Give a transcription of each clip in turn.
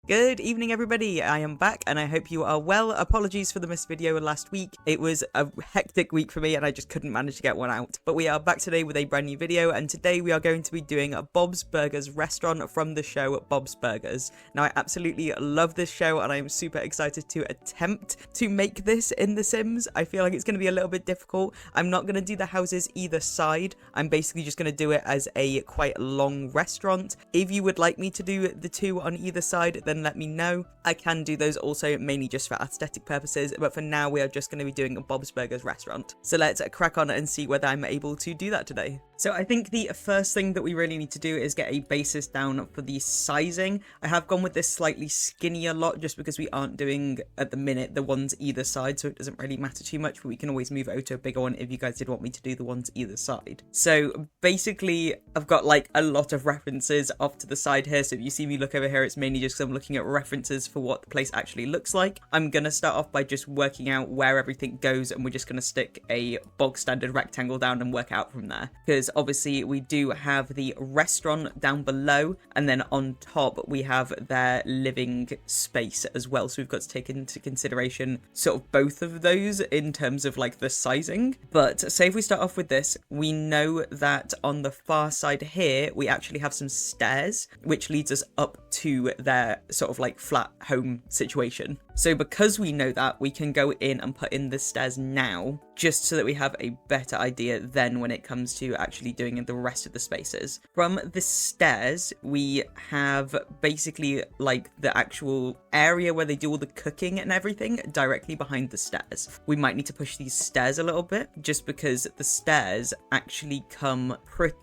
Good evening, everybody. I am back and I hope you are well. Apologies for the missed video last week. It was a hectic week for me and I just couldn't manage to get one out. But we are back today with a brand new video, and today we are going to be doing a Bob's Burgers restaurant from the show Bob's Burgers. Now, I absolutely love this show and I am super excited to attempt to make this in The Sims. I feel like it's going to be a little bit difficult. I'm not going to do the houses either side. I'm basically just going to do it as a quite long restaurant. If you would like me to do the two on either side, then let me know. I can do those also, mainly just for aesthetic purposes, but for now we are just going to be doing a Bob's Burgers restaurant. So let's crack on and see whether I'm able to do that today. So I think the first thing that we really need to do is get a basis down for the sizing. I have gone with this slightly skinnier lot just because we aren't doing at the minute the ones either side, so it doesn't really matter too much, but we can always move over to a bigger one if you guys did want me to do the ones either side. So basically I've got like a lot of references off to the side here, so if you see me look over here, it's mainly just because I'm looking at references for what the place actually looks like. I'm gonna start off by just working out where everything goes, and we're just gonna stick a bog standard rectangle down and work out from there, because obviously we do have the restaurant down below, and then on top we have their living space as well, so we've got to take into consideration sort of both of those in terms of like the sizing. But say if we start off with this, we know that on the far side here we actually have some stairs which leads us up to their sort of like flat home situation. So because we know that, we can go in and put in the stairs now, just so that we have a better idea then when it comes to actually doing the rest of the spaces. From the stairs, we have basically like the actual area where they do all the cooking and everything directly behind the stairs. We might need to push these stairs a little bit, just because the stairs actually come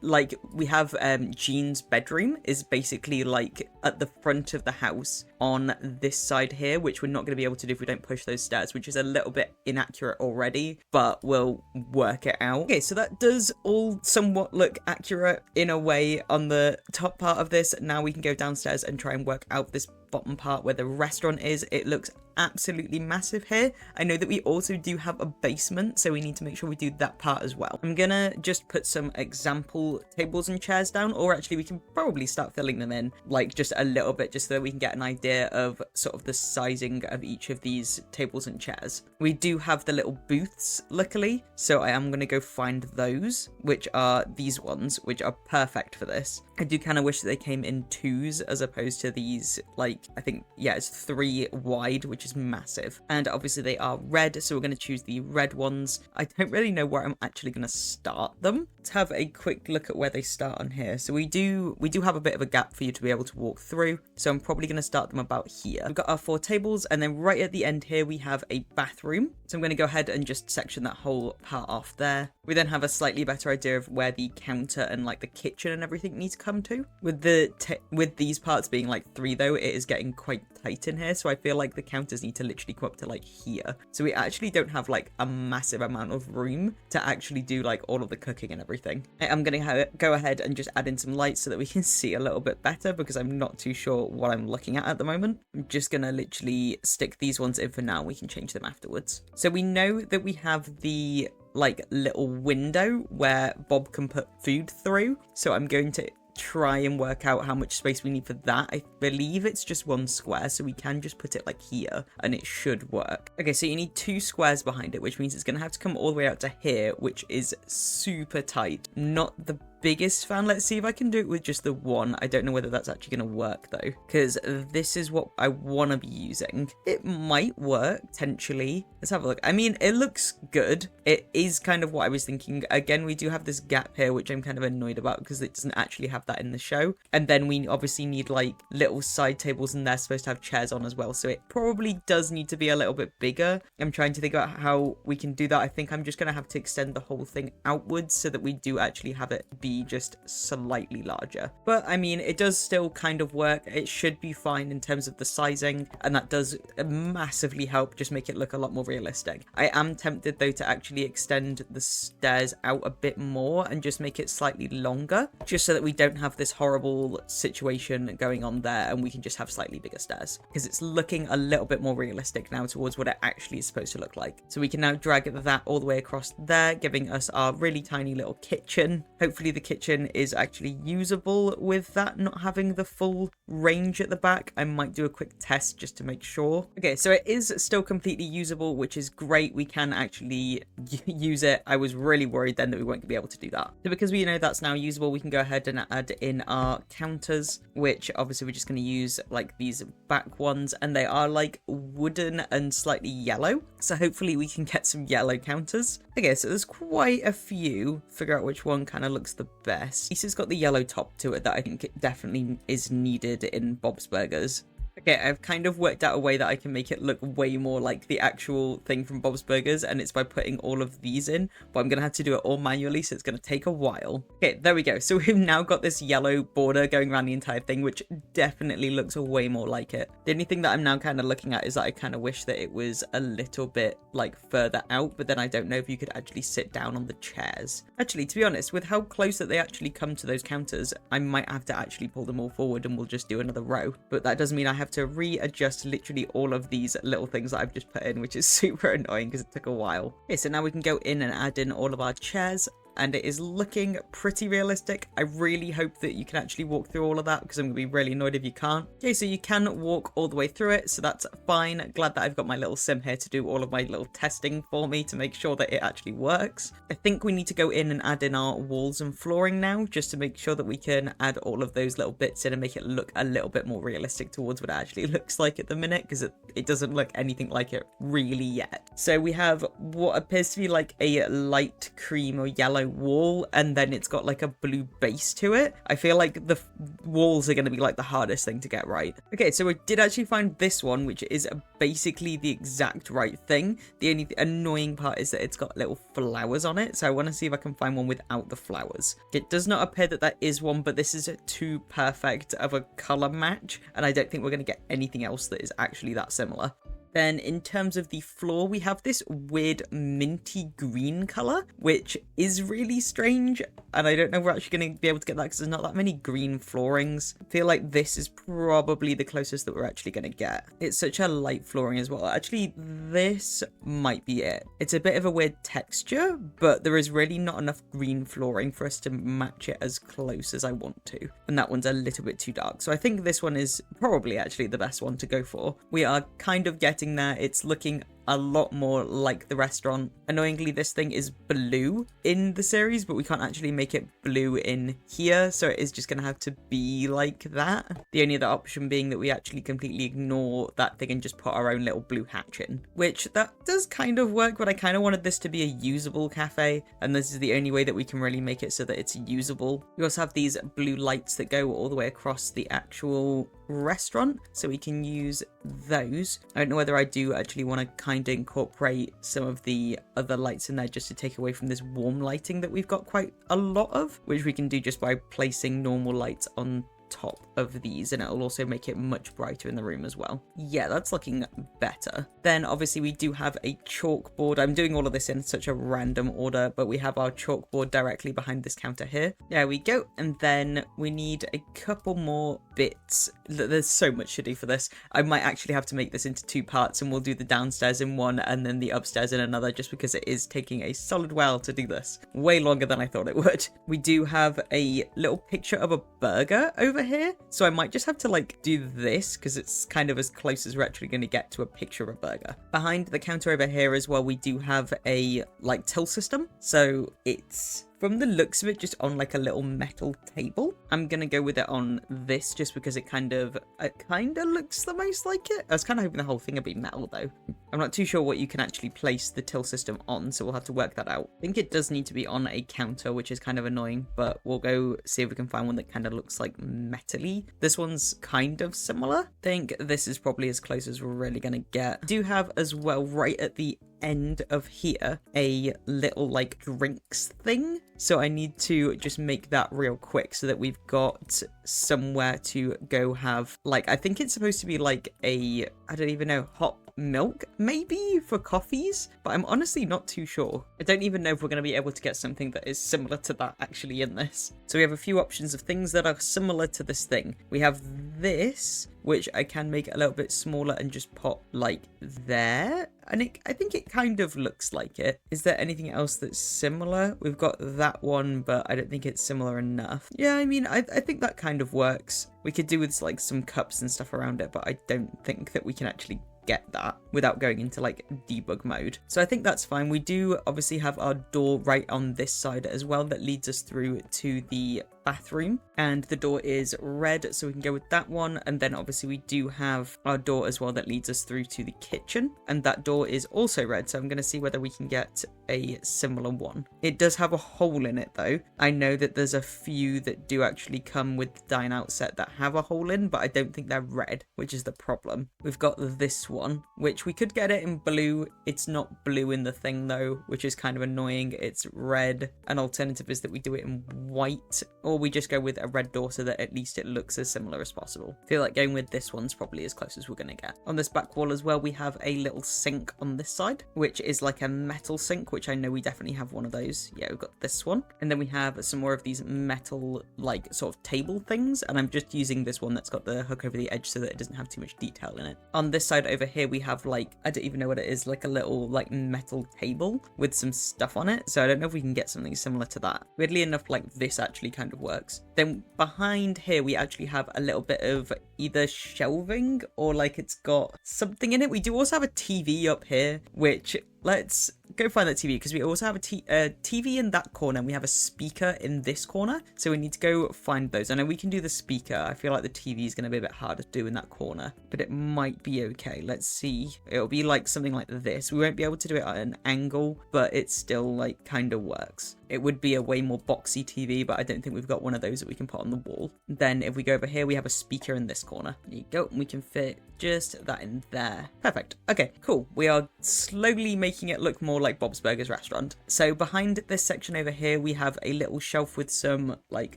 like we have Jean's bedroom is basically like at the front of the house on this side here, which we're not going to be able to do if we don't push those stairs, which is a little bit inaccurate already, but we'll work it out. Okay, so that does all somewhat look accurate in a way on the top part of this. Now we can go downstairs and try and work out this bottom part where the restaurant is. It looks absolutely massive here. I know that we also do have a basement, so we need to make sure we do that part as well. I'm gonna just put some example tables and chairs down, or actually we can probably start filling them in like just a little bit, just so that we can get an idea of sort of the sizing of each of these tables and chairs. We do have the little booths luckily, so I am gonna go find those, which are these ones, which are perfect for this. I do kind of wish that they came in twos as opposed to these, like, I think, yeah, it's 3 wide, which is massive. And obviously they are red, so we're going to choose the red ones. I don't really know where I'm actually going to start them. Let's have a quick look at where they start on here. So we do have a bit of a gap for you to be able to walk through, so I'm probably going to start them about here. We've got our 4 tables, and then right at the end here we have a bathroom. So I'm going to go ahead and just section that whole part off there. We then have a slightly better idea of where the counter and like the kitchen and everything need to come to. With these parts being like 3 though, it is getting quite tight in here, so I feel like the counters need to literally come up to like here. So we actually don't have like a massive amount of room to actually do like all of the cooking and everything. I'm gonna go ahead and just add in some lights so that we can see a little bit better, because I'm not too sure what I'm looking at the moment. I'm just gonna literally stick these ones in for now. We can change them afterwards. So we know that we have the like little window where Bob can put food through, so I'm going to try and work out how much space we need for that. I believe it's just 1 square, so we can just put it like here and it should work. Okay, so you need 2 squares behind it, which means it's gonna have to come all the way out to here, which is super tight. Not the biggest fan. Let's see if I can do it with just the 1. I don't know whether that's actually going to work though, because this is what I want to be using. It might work potentially. Let's have a look. I mean, it looks good. It is kind of what I was thinking. Again, we do have this gap here, which I'm kind of annoyed about because it doesn't actually have that in the show. And then we obviously need like little side tables, and they're supposed to have chairs on as well, so it probably does need to be a little bit bigger. I'm trying to think about how we can do that. I think I'm just going to have to extend the whole thing outwards so that we do actually have it be just slightly larger. But I mean, it does still kind of work. It should be fine in terms of the sizing, and that does massively help just make it look a lot more realistic. I am tempted though to actually extend the stairs out a bit more and just make it slightly longer, just so that we don't have this horrible situation going on there and we can just have slightly bigger stairs, because it's looking a little bit more realistic now towards what it actually is supposed to look like. So we can now drag that all the way across there, giving us our really tiny little kitchen. Hopefully the kitchen is actually usable with that not having the full range at the back. I might do a quick test just to make sure. Okay, so it is still completely usable, which is great. We can actually use it. I was really worried then that we weren't going to be able to do that. So because we know that's now usable, we can go ahead and add in our counters, which obviously we're just going to use like these back ones, and they are like wooden and slightly yellow. So hopefully we can get some yellow counters. Okay, so there's quite a few. Figure out which one kind of looks the best. This has got the yellow top to it that I think definitely is needed in Bob's Burgers. Okay, I've kind of worked out a way that I can make it look way more like the actual thing from Bob's Burgers, and it's by putting all of these in, but I'm going to have to do it all manually, so it's going to take a while. Okay, there we go. So we've now got this yellow border going around the entire thing, which definitely looks way more like it. The only thing that I'm now kind of looking at is that I kind of wish that it was a little bit like further out, but then I don't know if you could actually sit down on the chairs. Actually, to be honest, with how close that they actually come to those counters, I might have to actually pull them all forward and we'll just do another row, but that doesn't mean I have to readjust literally all of these little things that I've just put in, which is super annoying because it took a while. Okay, so now we can go in and add in all of our chairs, and it is looking pretty realistic. I really hope that you can actually walk through all of that, because I'm going to be really annoyed if you can't. Okay, so you can walk all the way through it, so that's fine. Glad that I've got my little sim here to do all of my little testing for me to make sure that it actually works. I think we need to go in and add in our walls and flooring now, just to make sure that we can add all of those little bits in and make it look a little bit more realistic towards what it actually looks like at the minute, because it doesn't look anything like it really yet. So we have what appears to be like a light cream or yellow wall, and then it's got like a blue base to it. I feel like the walls are going to be like the hardest thing to get right. Okay, so we did actually find this one, which is basically the exact right thing. The only annoying part is that it's got little flowers on it, so I want to see if I can find one without the flowers. It does not appear that there is one, but this is too perfect of a color match, and I don't think we're going to get anything else that is actually that similar. Then in terms of the floor, we have this weird minty green color, which is really strange. And I don't know if we're actually going to be able to get that because there's not that many green floorings. I feel like this is probably the closest that we're actually going to get. It's such a light flooring as well. Actually, this might be it. It's a bit of a weird texture, but there is really not enough green flooring for us to match it as close as I want to. And that one's a little bit too dark. So I think this one is probably actually the best one to go for. We are kind of getting there. It's looking a lot more like the restaurant. Annoyingly, this thing is blue in the series, but we can't actually make it blue in here, so it is just going to have to be like that. The only other option being that we actually completely ignore that thing and just put our own little blue hatch in, which that does kind of work, but I kind of wanted this to be a usable cafe, and this is the only way that we can really make it so that it's usable. We also have these blue lights that go all the way across the actual restaurant, so we can use those. I don't know whether I do actually want to kind of incorporate some of the other lights in there just to take away from this warm lighting that we've got quite a lot of, which we can do just by placing normal lights on top of these, and it'll also make it much brighter in the room as well. Yeah, that's looking better. Then obviously we do have a chalkboard. I'm doing all of this in such a random order, but we have our chalkboard directly behind this counter here. There we go. And then we need a couple more bits. There's so much to do for this. I might actually have to make this into two parts, and we'll do the downstairs in one and then the upstairs in another, just because it is taking a solid while to do this. Way longer than I thought it would. We do have a little picture of a burger over here, so I might just have to like do this because it's kind of as close as we're actually going to get to a picture of a burger. Behind the counter over here as well, we do have a like till system, so it's from the looks of it just on like a little metal table. I'm gonna go with it on this just because it kind of looks the most like it. I was kind of hoping the whole thing would be metal though. I'm not too sure what you can actually place the till system on, so we'll have to work that out. I think it does need to be on a counter, which is kind of annoying, but we'll go see if we can find one that kind of looks like metally. This one's kind of similar. I think this is probably as close as we're really gonna get. I do have as well right at the end of here a little like drinks thing, so I need to just make that real quick so that we've got somewhere to go have, like, I think it's supposed to be like a, I don't even know, hot milk, maybe for coffees, but I'm honestly not too sure. I don't even know if we're going to be able to get something that is similar to that actually in this. So we have a few options of things that are similar to this thing. We have this, which I can make a little bit smaller and just pop like there. And I think it kind of looks like it. Is there anything else that's similar? We've got that one, but I don't think it's similar enough. Yeah, I mean, I think that kind of works. We could do with like some cups and stuff around it, but I don't think that we can actually get that without going into like debug mode. So I think that's fine. We do obviously have our door right on this side as well that leads us through to the bathroom, and the door is red, so we can go with that one. And then obviously we do have our door as well that leads us through to the kitchen, and that door is also red, so I'm going to see whether we can get a similar one. It does have a hole in it though. I know that there's a few that do actually come with the dine out set that have a hole in, but I don't think they're red, which is the problem. We've got this one, which we could get it in blue. It's not blue in the thing though, which is kind of annoying. It's red. An alternative is that we do it in white, or we just go with a red door so that at least it looks as similar as possible. I feel like going with this one's probably as close as we're going to get. On this back wall as well, we have a little sink on this side, which is like a metal sink, which I know we definitely have one of those. Yeah, we've got this one. And then we have some more of these metal, like, sort of table things, and I'm just using this one that's got the hook over the edge so that it doesn't have too much detail in it. On this side over here, we have, like, I don't even know what it is, like a little, like, metal table with some stuff on it, so I don't know if we can get something similar to that. Weirdly enough, like, this actually kind of works. Then behind here, we actually have a little bit of either shelving or, like, it's got something in it. We do also have a TV up here, which... let's go find that TV, because we also have a TV in that corner, and we have a speaker in this corner, so we need to go find those. I know we can do the speaker. I feel like the TV is going to be a bit harder to do in that corner, but it might be okay. Let's see. It'll be like something like this. We won't be able to do it at an angle, but it still like kind of works. It would be a way more boxy TV, but I don't think we've got one of those that we can put on the wall. Then if we go over here, we have a speaker in this corner. There you go, and we can fit just that in there. Perfect. Okay, cool. We are slowly making it look more like Bob's Burgers restaurant. So behind this section over here, we have a little shelf with some like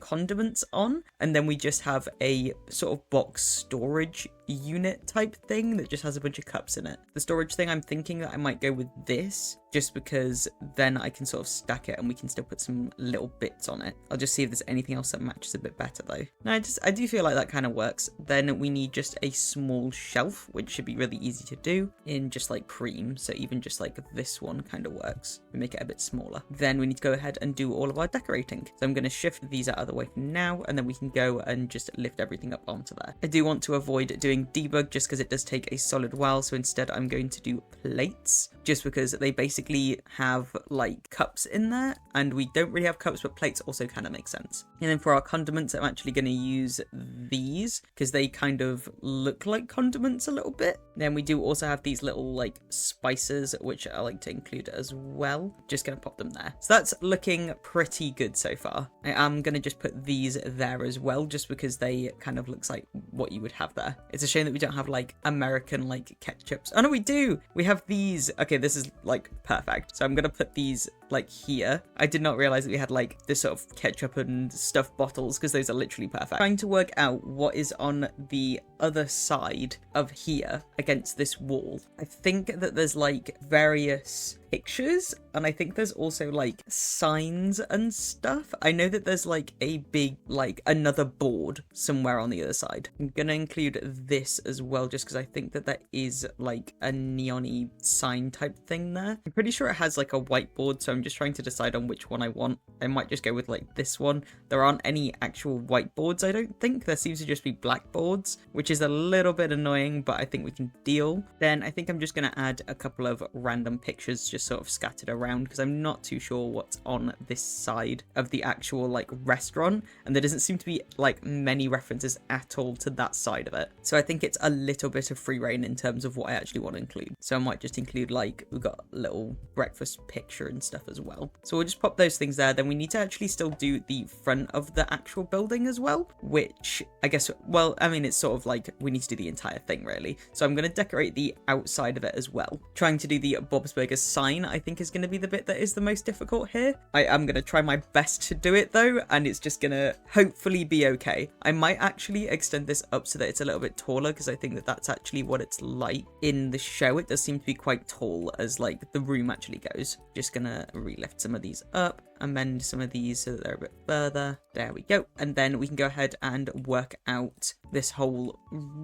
condiments on, and then we just have a sort of box storage unit type thing that just has a bunch of cups in it. The storage thing, I'm thinking that I might go with this, just because then I can sort of stack it and we can still put some little bits on it. I'll just see if there's anything else that matches a bit better though. No, I do feel like that kind of works. Then we need just a small shelf, which should be really easy to do in just like cream. So even just like this one kind of works. We make it a bit smaller. Then we need to go ahead and do all of our decorating. So I'm going to shift these out of the way for now, and then we can go and just lift everything up onto there. I do want to avoid doing debug just because it does take a solid while. So instead I'm going to do plates, just because they basically have like cups in there, and we don't really have cups, but plates also kind of make sense. And then for our condiments, I'm actually going to use these because they kind of look like condiments a little bit. Then we do also have these little like spices, which I like to include as well. Just going to pop them there. So that's looking pretty good so far. I am going to just put these there as well, just because they kind of looks like what you would have there. It's a shame that we don't have like American like ketchups. Oh no, we do. We have these. Okay, this is like perfect. So I'm going to put these like here. I did not realize that we had like this sort of ketchup and stuff bottles, because those are literally perfect. Trying to work out what is on the other side of here against this wall. I think that there's like various pictures, and I think there's also like signs and stuff. I know that there's like a big like another board somewhere on the other side. I'm gonna include this as well, just because I think that there is like a neon-y sign type thing there. I'm pretty sure it has like a whiteboard, so I'm just trying to decide on which one I want. I might just go with like this one. There aren't any actual whiteboards, I don't think. There seems to just be blackboards, which is a little bit annoying, but I think we can deal. Then I think I'm just gonna add a couple of random pictures just sort of scattered around, because I'm not too sure what's on this side of the actual like restaurant, and there doesn't seem to be like many references at all to that side of it. So I think it's a little bit of free reign in terms of what I actually want to include. So I might just include like we've got a little breakfast picture and stuff as well. So we'll just pop those things there. Then we need to actually still do the front of the actual building as well, which I guess, well, I mean, it's sort of like we need to do the entire thing really. So I'm going to decorate the outside of it as well. Trying to do the Bob's Burgers sign, I think, is going to be the bit that is the most difficult here. I am going to try my best to do it though, and it's just going to hopefully be okay. I might actually extend this up so that it's a little bit taller, because I think that that's actually what it's like in the show. It does seem to be quite tall as like the room actually goes. Just gonna relift some of these up, amend some of these so that they're a bit further. There we go. And then we can go ahead and work out this whole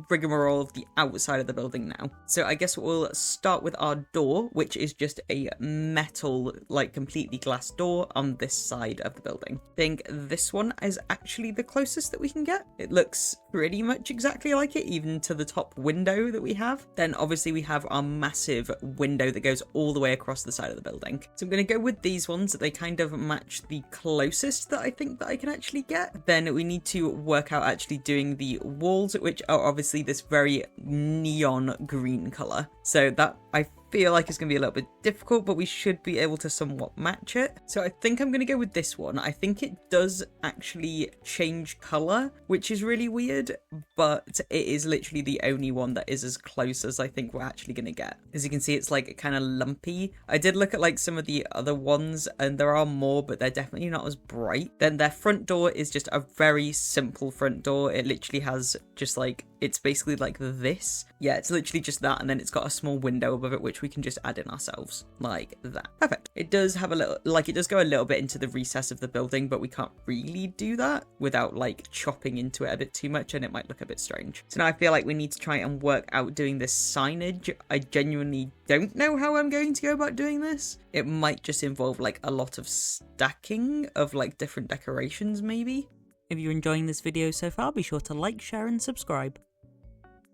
rigmarole of the outside of the building now. So I guess we'll start with our door, which is just a metal, like completely glass door on this side of the building. I think this one is actually the closest that we can get. It looks pretty much exactly like it, even to the top window that we have. Then obviously we have our massive window that goes all the way across the side of the building. So I'm going to go with these ones. They kind of match the closest that I think that I can actually get. Then we need to work out actually doing the walls, which are obviously this very neon green color. So that I feel like it's going to be a little bit difficult, but we should be able to somewhat match it. So I think I'm going to go with this one. I think it does actually change color, which is really weird, but it is literally the only one that is as close as I think we're actually going to get. As you can see, it's like kind of lumpy. I did look at like some of the other ones, and there are more, but they're definitely not as bright. Then their front door is just a very simple front door. It literally has just like, it's basically like this. Yeah, it's literally just that, and then it's got a small window above it, which we can just add in ourselves like that. Perfect. It does have a little, like, it does go a little bit into the recess of the building, but we can't really do that without like chopping into it a bit too much, and it might look a bit strange. So now I feel like we need to try and work out doing this signage. I genuinely don't know how I'm going to go about doing this. It might just involve like a lot of stacking of like different decorations maybe. If you're enjoying this video so far, be sure to like, share and subscribe.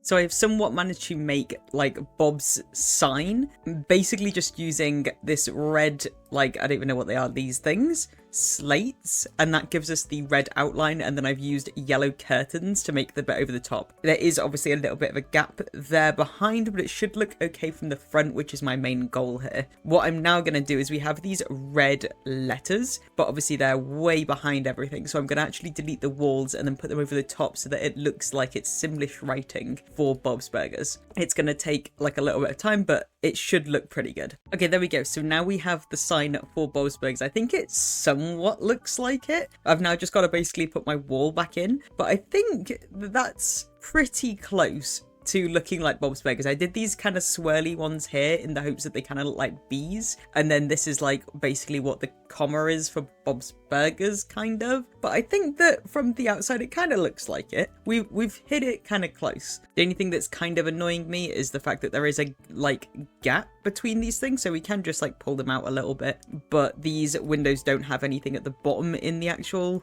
So I've somewhat managed to make like Bob's sign, basically just using this red, like, I don't even know what they are, these things, slates, and that gives us the red outline, and then I've used yellow curtains to make the bit over the top. There is obviously a little bit of a gap there behind, but it should look okay from the front, which is my main goal here. What I'm now going to do is we have these red letters, but obviously they're way behind everything, so I'm going to actually delete the walls and then put them over the top so that it looks like it's Simlish writing for Bob's Burgers. It's going to take like a little bit of time, but it should look pretty good. Okay, there we go. So now we have the sign for Bob's Burgers. I think it somewhat looks like it. I've now just got to basically put my wall back in, but I think that's pretty close to looking like Bob's Burgers. I did these kind of swirly ones here in the hopes that they kind of look like bees, and then this is like basically what the comma is for Bob's Burgers, kind of. But I think that from the outside it kind of looks like it. We've hit it kind of close. The only thing that's kind of annoying me is the fact that there is a like gap between these things, so we can just like pull them out a little bit, but these windows don't have anything at the bottom in the actual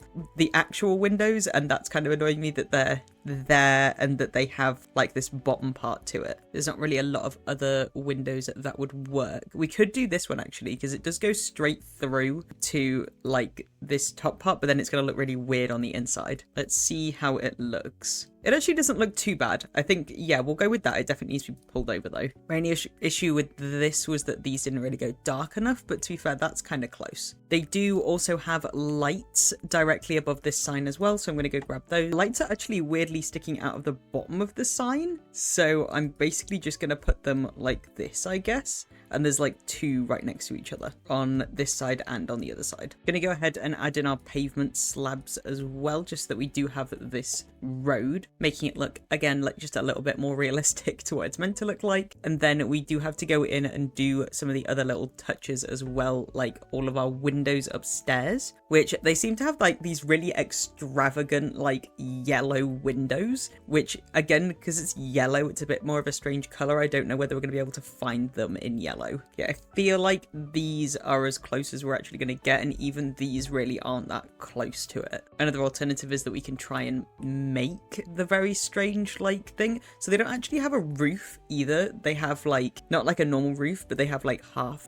windows, and that's kind of annoying me that they're there and that they have like this bottom part to it. There's not really a lot of other windows that would work. We could do this one actually, because it does go straight through to like this top part, but then it's going to look really weird on the inside. Let's see how it looks. It actually doesn't look too bad. I think, yeah, we'll go with that. It definitely needs to be pulled over though. My only issue with this was that these didn't really go dark enough, but to be fair, that's kind of close. They do also have lights directly above this sign as well, so I'm going to go grab those. Lights are actually weirdly sticking out of the bottom of the sign, so I'm basically just going to put them like this, I guess. And there's like two right next to each other on this side and on the other side. I'm gonna go ahead and add in our pavement slabs as well, just so that we do have this road, making it look again like just a little bit more realistic to what it's meant to look like. And then we do have to go in and do some of the other little touches as well, like all of our windows upstairs, which they seem to have like these really extravagant like yellow windows, which again, because it's yellow, it's a bit more of a strange color. I don't know whether we're going to be able to find them in yellow. Yeah, I feel like these are as close as we're actually going to get, and even these really aren't that close to it. Another alternative is that we can try and make the very strange like thing. So they don't actually have a roof either. They have like, not like a normal roof, but they have like half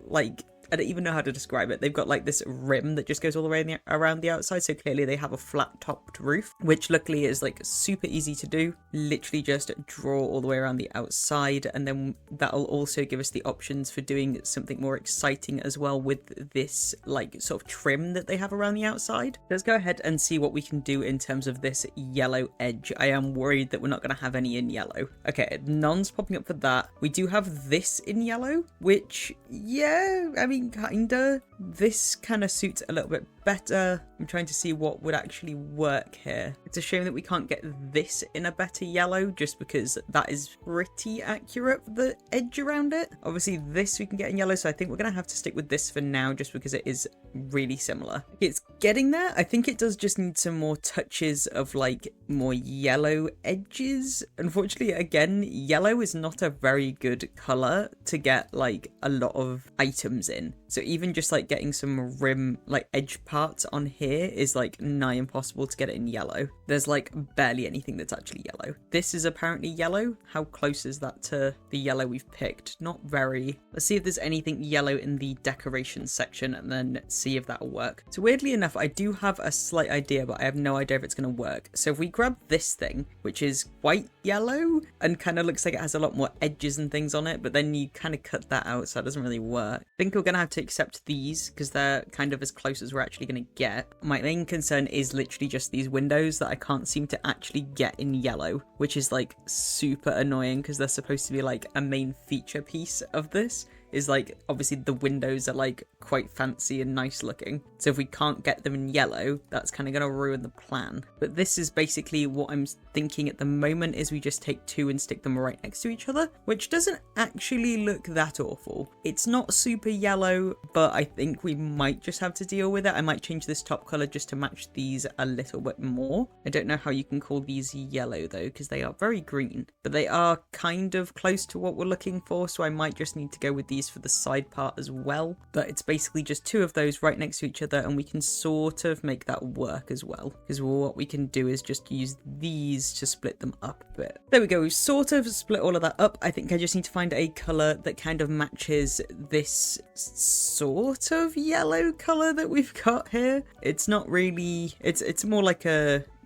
like I don't even know how to describe it. They've got like this rim that just goes all the way around the outside. So clearly they have a flat topped roof, which luckily is like super easy to do. Literally just draw all the way around the outside. And then that'll also give us the options for doing something more exciting as well with this like sort of trim that they have around the outside. Let's go ahead and see what we can do in terms of this yellow edge. I am worried that we're not going to have any in yellow. Okay, none's popping up for that. We do have this in yellow, which, yeah, I mean, kinda. This kind of suits a little bit better. I'm trying to see what would actually work here. It's a shame that we can't get this in a better yellow, just because that is pretty accurate for the edge around it. Obviously this we can get in yellow, so I think we're gonna have to stick with this for now, just because it is really similar. It's getting there. I think it does just need some more touches of like more yellow edges. Unfortunately, again, yellow is not a very good color to get like a lot of items in. So even just like getting some rim, like edge parts on here is like nigh impossible to get it in yellow. There's like barely anything that's actually yellow. This is apparently yellow. How close is that to the yellow we've picked? Not very. Let's see if there's anything yellow in the decorations section and then see if that'll work. So weirdly enough, I do have a slight idea, but I have no idea if it's going to work. So if we grab this thing, which is white yellow and kind of looks like it has a lot more edges and things on it, but then you kind of cut that out, so it doesn't really work. I think we're going to have to accept these because they're kind of as close as we're actually going to get. My main concern is literally just these windows that I can't seem to actually get in yellow, which is like super annoying because they're supposed to be like a main feature piece of this. Is like, obviously the windows are like quite fancy and nice looking. So if we can't get them in yellow, that's kind of going to ruin the plan. But this is basically what I'm thinking at the moment, is we just take two and stick them right next to each other, which doesn't actually look that awful. It's not super yellow, but I think we might just have to deal with it. I might change this top color just to match these a little bit more. I don't know how you can call these yellow though, because they are very green, but they are kind of close to what we're looking for. So I might just need to go with these for the side part as well, but it's basically just two of those right next to each other, and we can sort of make that work as well, because what we can do is just use these to split them up a bit. There we go, we've sort of split all of that up. I think I just need to find a color that kind of matches this sort of yellow color that we've got here. It's not really, it's more like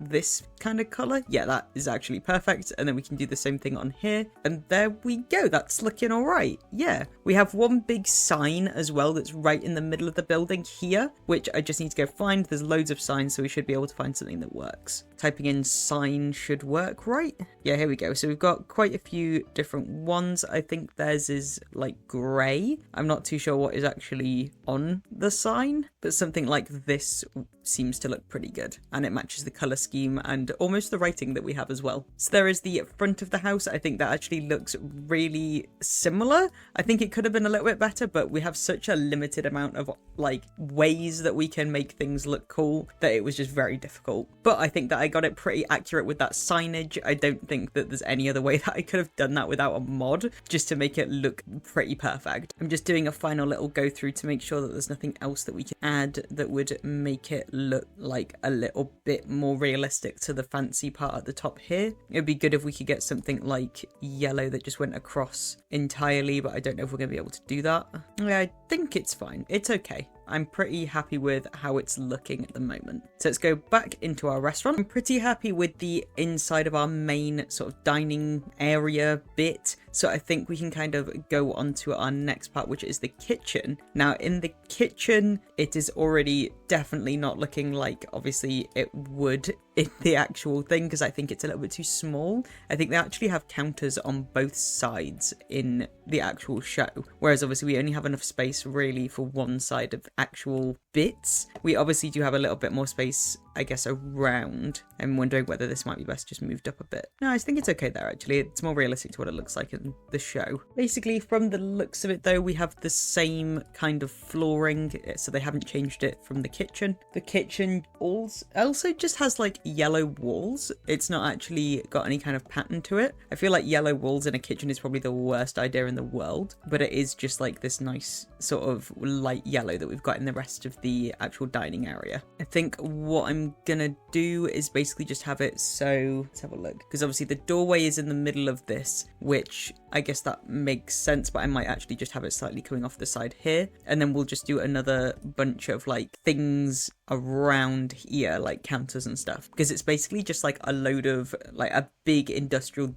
this kind of color. Yeah, that is actually perfect. And then we can do the same thing on here, and there we go. That's looking all right. Yeah, we have one big sign as well that's right in the middle of the building here, which I just need to go find. There's loads of signs, so we should be able to find something that works. Typing in sign should work, right? Yeah, here we go. So we've got quite a few different ones. I think theirs is like grey. I'm not too sure what is actually on the sign, but something like this seems to look pretty good, and it matches the color scheme and almost the writing that we have as well. So there is the front of the house. I think that actually looks really similar. I think it could have been a little bit better, but we have such a limited amount of like ways that we can make things look cool that it was just very difficult. But I think that I got it pretty accurate with that signage. I don't think that there's any other way that I could have done that without a mod just to make it look pretty perfect. I'm just doing a final little go through to make sure that there's nothing else that we can add that would make it look like a little bit more realistic to the fancy part at the top here. It would be good if we could get something like yellow that just went across entirely, but I don't know if we're going to be able to do that. Yeah, I think it's fine. It's okay. I'm pretty happy with how it's looking at the moment. So let's go back into our restaurant. I'm pretty happy with the inside of our main sort of dining area bit. So I think we can kind of go on to our next part, which is the kitchen. Now in the kitchen, it is already definitely not looking like obviously it would in the actual thing, because I think it's a little bit too small. I think they actually have counters on both sides in the actual show, whereas obviously we only have enough space really for one side of actual bits. We obviously do have a little bit more space, I guess, around. I'm wondering whether this might be best just moved up a bit. No, I think it's okay there actually. It's more realistic to what it looks like in the show. Basically, from the looks of it though, we have the same kind of flooring, so they haven't changed it from the kitchen. The kitchen also just has like yellow walls. It's not actually got any kind of pattern to it. I feel like yellow walls in a kitchen is probably the worst idea in the world, but it is just like this nice sort of light yellow that we've got in the rest of the actual dining area. I think what I'm gonna do is basically just have it so, let's have a look, because obviously the doorway is in the middle of this, which I guess that makes sense, but I might actually just have it slightly coming off the side here, and then we'll just do another bunch of like things around here, like counters and stuff, because it's basically just like a load of like a big industrial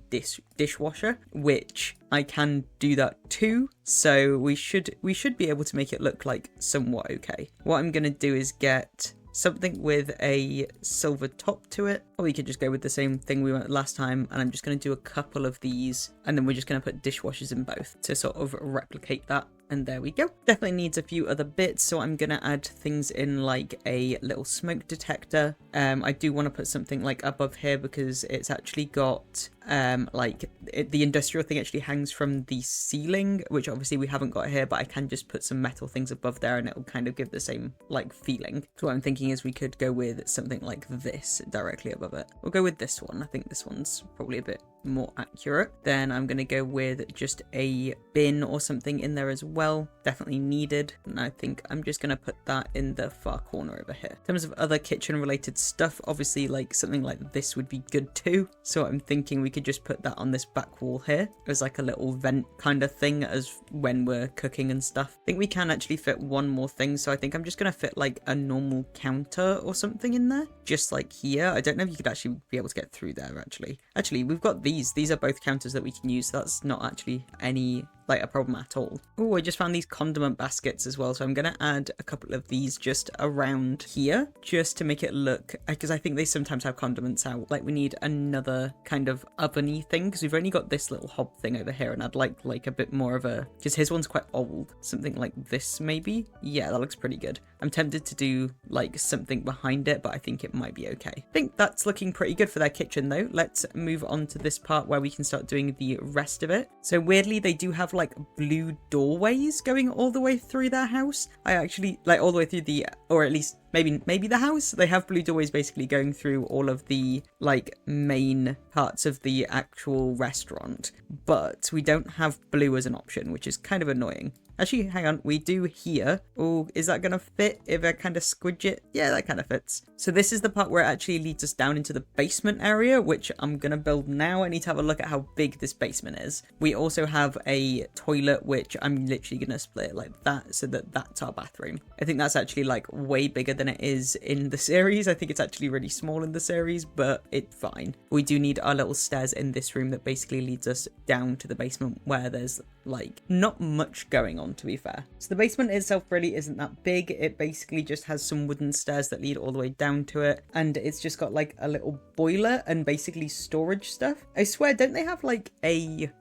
dishwasher, which I can do that too, so we should be able to make it look like somewhat okay. What I'm gonna do is get something with a silver top to it, or we could just go with the same thing we went last time, and I'm just going to do a couple of these, and then we're just going to put dishwashers in both to sort of replicate that. And there we go. Definitely needs a few other bits, so I'm going to add things in like a little smoke detector. I do want to put something like above here because it's actually got the industrial thing actually hangs from the ceiling, which obviously we haven't got here, but I can just put some metal things above there and it'll kind of give the same like feeling. So what I'm thinking is we could go with something like this directly above it. We'll go with this one. I think this one's probably a bit more accurate. Then I'm going to go with just a bin or something in there as well. Definitely needed. And I think I'm just going to put that in the far corner over here. In terms of other kitchen related stuff, obviously like something like this would be good too. So I'm thinking we could just put that on this back wall here as like a little vent kind of thing as when we're cooking and stuff. I think we can actually fit one more thing. So I think I'm just going to fit like a normal counter or something in there, just like here. I don't know if you could actually be able to get through there actually. Actually, we've got these are both counters that we can use. So that's not actually any like a problem at all. Oh, I just found these condiment baskets as well, so I'm gonna add a couple of these just around here just to make it look, because I think they sometimes have condiments out. Like we need another kind of oveny thing because we've only got this little hob thing over here, and I'd like a bit more of a, because his one's quite old, something like this maybe. Yeah, that looks pretty good. I'm tempted to do like something behind it, but I think it might be okay. I think that's looking pretty good for their kitchen though. Let's move on to this part where we can start doing the rest of it. So weirdly, they do have like blue doorways going all the way through their house. I actually like all the way through the, or at least maybe the house. They have blue doorways basically going through all of the like main parts of the actual restaurant, but we don't have blue as an option, which is kind of annoying. Actually, hang on, we do here. Oh, is that gonna fit if I kind of squidge it? Yeah, that kind of fits. So this is the part where it actually leads us down into the basement area, which I'm gonna build now. I need to have a look at how big this basement is. We also have a toilet, which I'm literally gonna split like that so that that's our bathroom. I think that's actually like way bigger than it is in the series. I think it's actually really small in the series, but it's fine. We do need our little stairs in this room that basically leads us down to the basement where there's like not much going on, to be fair. So the basement itself really isn't that big. It basically just has some wooden stairs that lead all the way down to it, and it's just got like a little boiler and basically storage stuff. I swear, don't they have like a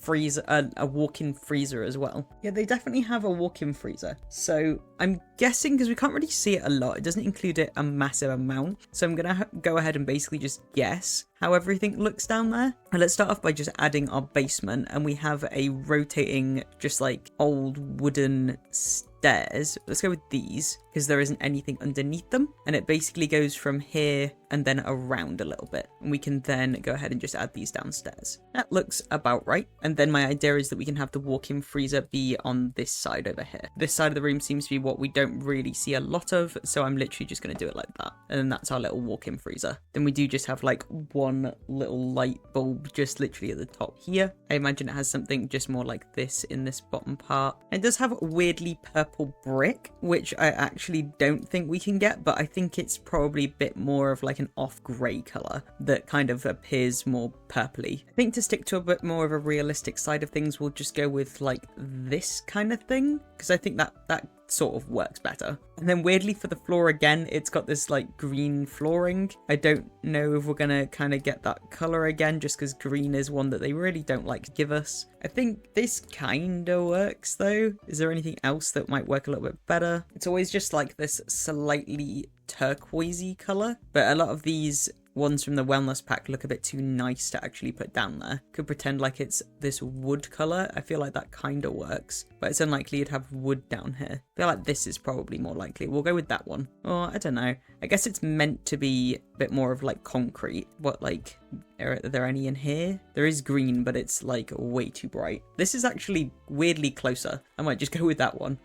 freezer, a walk-in freezer as well? Yeah, they definitely have a walk-in freezer. So I'm guessing, because we can't really see it a lot, it doesn't include it a massive amount, so I'm gonna go ahead and basically just guess how everything looks down there. And let's start off by just adding our basement, and we have a rotating just like old wooden stairs. Let's go with these because there isn't anything underneath them, and it basically goes from here and then around a little bit, and we can then go ahead and just add these downstairs. That looks about right. And then my idea is that we can have the walk-in freezer be on this side over here. This side of the room seems to be what we don't really see a lot of, so I'm literally just going to do it like that, and then that's our little walk-in freezer. Then we do just have like one little light bulb just literally at the top here. I imagine it has something just more like this in this bottom part. It does have a weirdly purple brick, which I actually don't think we can get, but I think it's probably a bit more of like an off grey colour that kind of appears more purpley. I think to stick to a bit more of a realistic side of things, we'll just go with like this kind of thing, because I think that sort of works better. And then weirdly for the floor again, it's got this like green flooring. I don't know if we're gonna kind of get that color again, just because green is one that they really don't like to give us. I think this kind of works though. Is there anything else that might work a little bit better? It's always just like this slightly turquoisey color, but a lot of these ones from the wellness pack look a bit too nice to actually put down there. Could pretend like it's this wood color. I feel like that kind of works, but it's unlikely you'd have wood down here. I feel like this is probably more likely. We'll go with that one. Or I don't know. I guess it's meant to be a bit more of like concrete. What, like, are there any in here? There is green, but it's like way too bright. This is actually weirdly closer. I might just go with that one.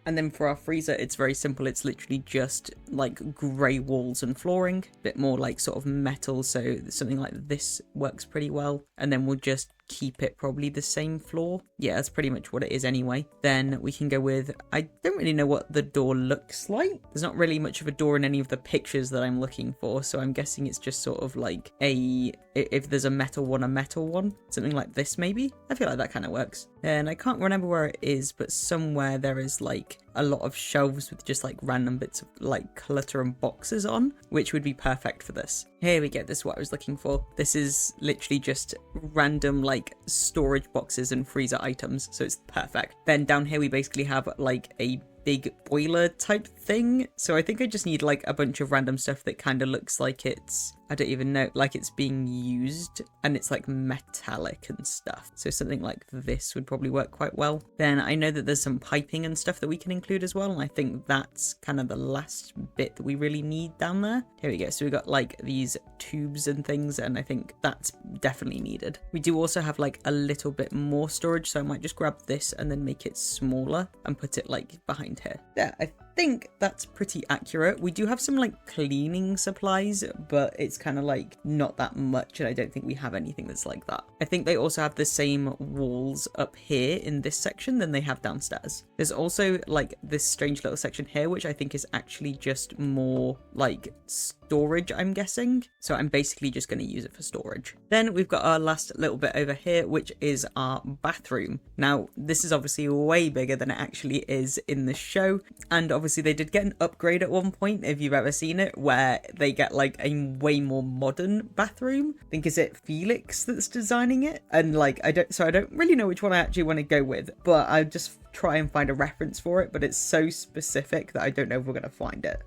And then for our freezer, it's very simple. It's literally just like grey walls and flooring, a bit more like sort of metal. So something like this works pretty well. And then we'll just keep it probably the same floor. Yeah, that's pretty much what it is anyway. Then we can go with, I don't really know what the door looks like. There's not really much of a door in any of the pictures that I'm looking for, so I'm guessing it's just sort of like if there's a metal one, something like this maybe. I feel like that kind of works. And I can't remember where it is, but somewhere there is like a lot of shelves with just like random bits of like clutter and boxes on, which would be perfect for this. Here we go, this is what I was looking for. This is literally just random like storage boxes and freezer items, so it's perfect. Then down here we basically have like a big boiler type thing, so I think I just need like a bunch of random stuff that kind of looks like it's, I don't even know, like it's being used and it's like metallic and stuff. So something like this would probably work quite well. Then I know that there's some piping and stuff that we can include as well, and I think that's kind of the last bit that we really need down there. Here we go, so we got like these tubes and things, and I think that's definitely needed. We do also have like a little bit more storage, so I might just grab this and then make it smaller and put it like behind here. Yeah, I think that's pretty accurate. We do have some like cleaning supplies, but it's kind of like not that much, and I don't think we have anything that's like that. I think they also have the same walls up here in this section than they have downstairs. There's also like this strange little section here, which I think is actually just more like storage, I'm guessing. So I'm basically just going to use it for storage. Then we've got our last little bit over here, which is our bathroom. Now, this is obviously way bigger than it actually is in the show. And obviously they did get an upgrade at one point, if you've ever seen it, where they get like a way more modern bathroom. I think is it Felix that's designing it? And like, I don't really know which one I actually want to go with, but I just try and find a reference for it, but it's so specific that I don't know if we're going to find it.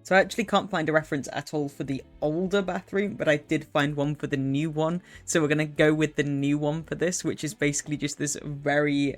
So I actually can't find a reference at all for the older bathroom, but I did find one for the new one. So we're going to go with the new one for this, which is basically just this very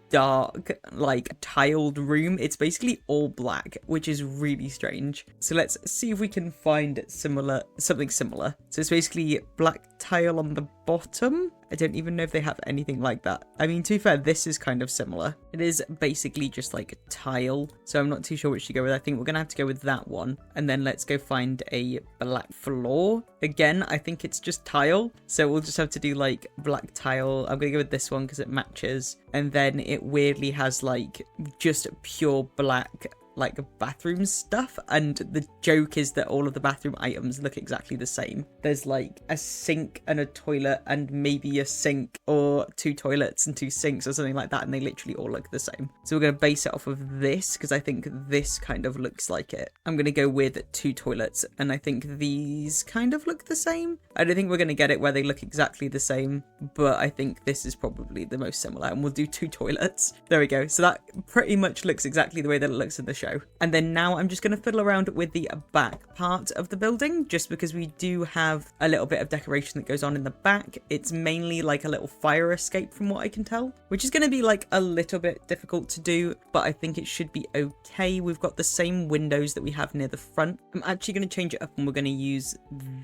dark, like tiled room. It's basically all black, which is really strange. So let's see if we can find something similar. So it's basically black tile on the bottom. I don't even know if they have anything like that. I mean, to be fair, this is kind of similar. It is basically just like a tile, so I'm not too sure which to go with. I think we're gonna have to go with that one, and then let's go find a black floor. Again, I think it's just tile, so we'll just have to do like black tile. I'm gonna go with this one because it matches, and then it weirdly has like just pure black like bathroom stuff, and the joke is that all of the bathroom items look exactly the same. There's like a sink and a toilet and maybe a sink or 2 toilets and 2 sinks or something like that, and they literally all look the same. So we're going to base it off of this because I think this kind of looks like it. I'm going to go with 2 toilets, and I think these kind of look the same. I don't think we're going to get it where they look exactly the same, but I think this is probably the most similar, and we'll do 2 toilets. There we go. So that pretty much looks exactly the way that it looks in the show. And then now I'm just going to fiddle around with the back part of the building, just because we do have a little bit of decoration that goes on in the back. It's mainly like a little fire escape from what I can tell, which is going to be like a little bit difficult to do, but I think it should be okay. We've got the same windows that we have near the front. I'm actually going to change it up, and we're going to use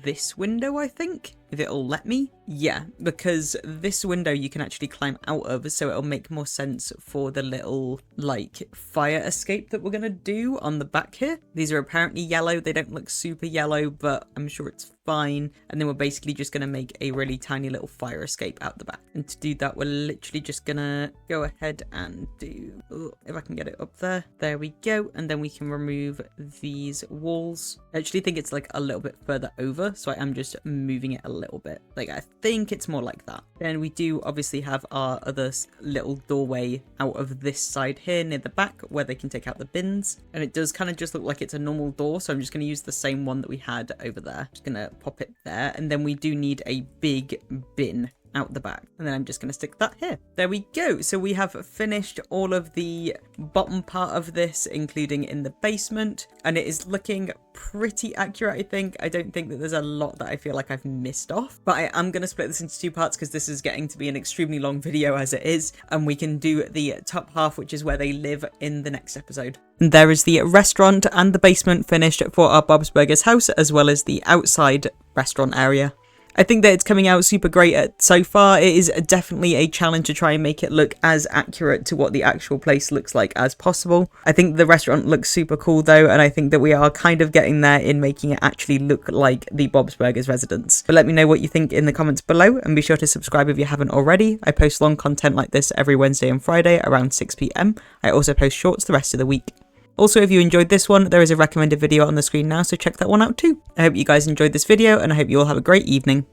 this window, I think, if it'll let me. Yeah, because this window you can actually climb out of, so it'll make more sense for the little like fire escape that we're going to do on the back here. These are apparently yellow. They don't look super yellow, but I'm sure it's fine. And then we're basically just going to make a really tiny little fire escape out the back. And to do that, we're literally just going to go ahead and do, if I can get it up there. There we go. And then we can remove these walls. I actually think it's like a little bit further over, so I am just moving it a little bit. Like, I think it's more like that. Then we do obviously have our other little doorway out of this side here near the back where they can take out the bins. And it does kind of just look like it's a normal door, so I'm just going to use the same one that we had over there. Just going to pop it there, and then we do need a big bin out the back, and then I'm just going to stick that here. There we go. So we have finished all of the bottom part of this, including in the basement, and it is looking pretty accurate, I think. I don't think that there's a lot that I feel like I've missed off, but I am going to split this into 2 parts because this is getting to be an extremely long video as it is, and we can do the top half, which is where they live, in the next episode. And there is the restaurant and the basement finished for our Bob's Burgers house, as well as the outside restaurant area. I think that it's coming out super great. So far, it is definitely a challenge to try and make it look as accurate to what the actual place looks like as possible. I think the restaurant looks super cool though, and I think that we are kind of getting there in making it actually look like the Bob's Burgers residence. But let me know what you think in the comments below, and be sure to subscribe if you haven't already. I post long content like this every Wednesday and Friday around 6 PM. I also post shorts the rest of the week. Also, if you enjoyed this one, there is a recommended video on the screen now, so check that one out too. I hope you guys enjoyed this video, and I hope you all have a great evening.